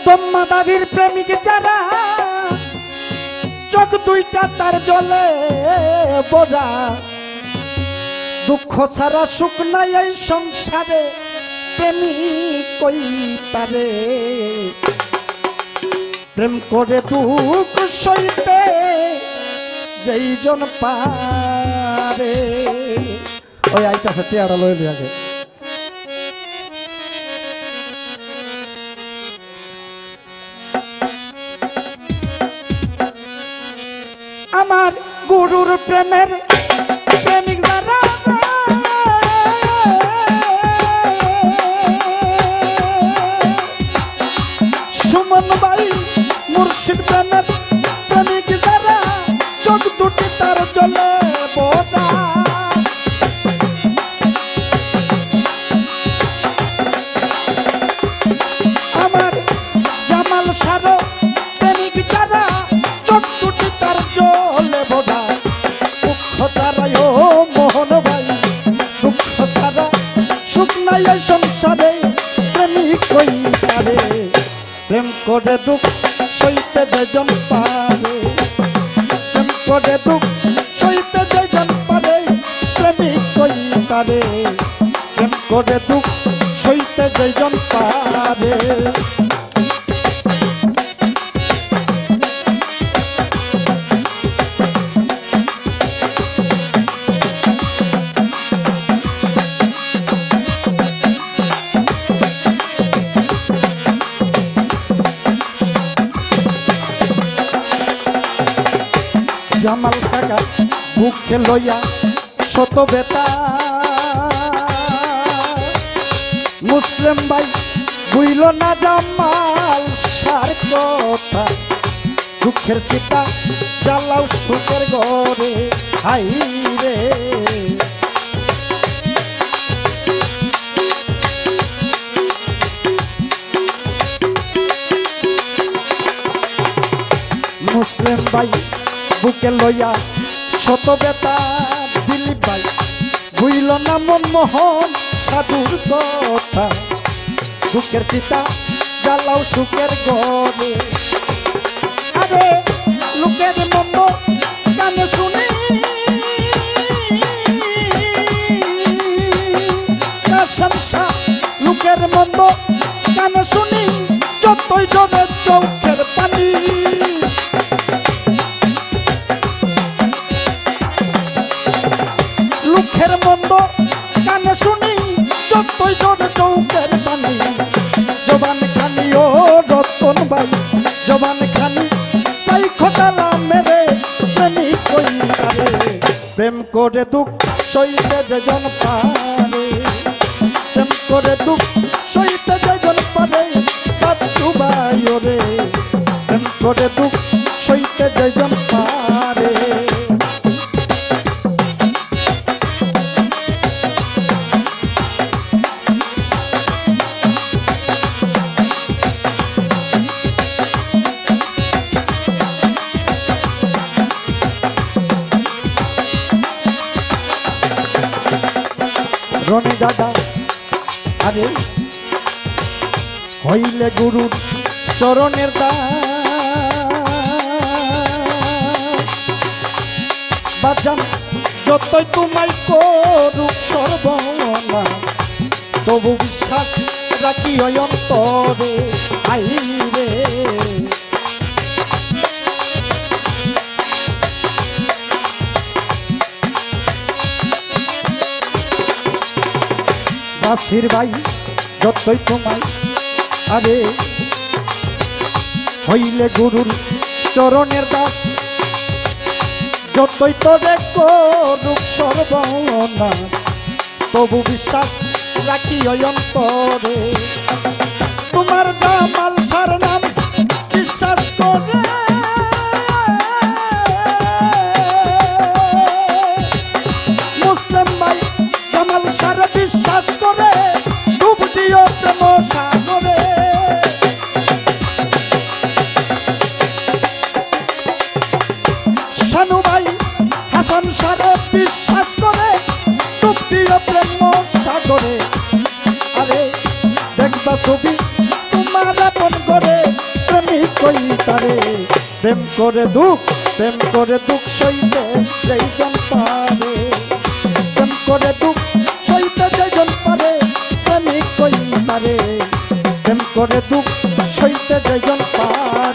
তোমা দাবির প্রেমিক যারা চোখ দুইটা তার জলে বোরা দুঃখ ছাড়া সুখ নাই এই সংসারে প্রেমিক কই তারে প্রেম করে দুঃখ সইতে যেই জন পারে ওই আইতাছে টিয়াড়া লই লিয়াগে আমার গুরুর প্রেমের প্রেমিক যারা সুমন ভাই মুর্শিদ প্রেমের প্রেমিক যারা চোখ দুটি তার জলে বোরা আমার জামাল সারো প্রেমিক যারা চোখ দুটি তার জলে বোরা দুঃখ তারাই ও মোহন ভাই দুঃখ তারা সুখ নাই সংসারে প্রেমিক কই পারে প্রেম করে দুঃখ সইতে যেজন পারে প্রেম করে দুঃখ সইতে যেজন পারে প্রেমিক কই তারে প্রেম করে দুঃখ সইতে যেজন পারে জামাল কাকা বুকে লইয়া শত বেতা মুসলিম ভাই বুইল না জামাল সার কথা দুঃখের চিতা জ্বালাও সুখের ঘরে হাই রে মুসলিম ভাই বুকে লইয়া শত বেতা দিলীপ ভাই বুইল না মনমোহন সাধুর কথা দুঃখের চিতা জ্বালাও সুখের ঘরে আরে লোকের মন্দ কানে শুনি সংসার লোকের মন্দ কানে শুনি যতই জমে চোখের পানি লোকের মন্দ কানে শুনি যতই জমে চোখের পানি জবান খানি ও রতন ভাই জবান খানি তাই খোদালা মেরে প্রেমিক কই তারে প্রেম করে দুঃখ সইতে যেজন পারে প্রেম করে দুঃখ সইতে যেজন পারে বাচ্চু ভাই ওরে প্রেম করে দুঃখ সইতে যেজন পারে রনি দাদা আরে হইলে গুরুর চরণের বাজান যতই তোমায় করুক সর্বনা তবু বিশ্বাস রাখি অন্তরে আই রে বাসির ভাই যতই তোমায় আরে হইলে গুরুর চরণের দাস যতই তোরে করুক সর্বনাশ তবু বিশ্বাস রাখি অন্তরে তোমার জামাল সার নাম বিশ্বাস করে মুসলিম ভাই জামাল সার বিশ্বাস করে ডুব দিও প্রেম সাগরে শানু ভাই হাসান সার বিশ্বাস করে ডুব দিও প্রেম সাগরে আরে দেখবা ছবি তোমার আপন করে প্রেমিক কই তারে প্রেম করে দুঃখ সইতে যেইজন পারে প্রেম করে দুঃখ সইতে যেইজন পারে প্রেমিক কই তারে প্রেম করে দুঃখ সইতে যেইজন পারে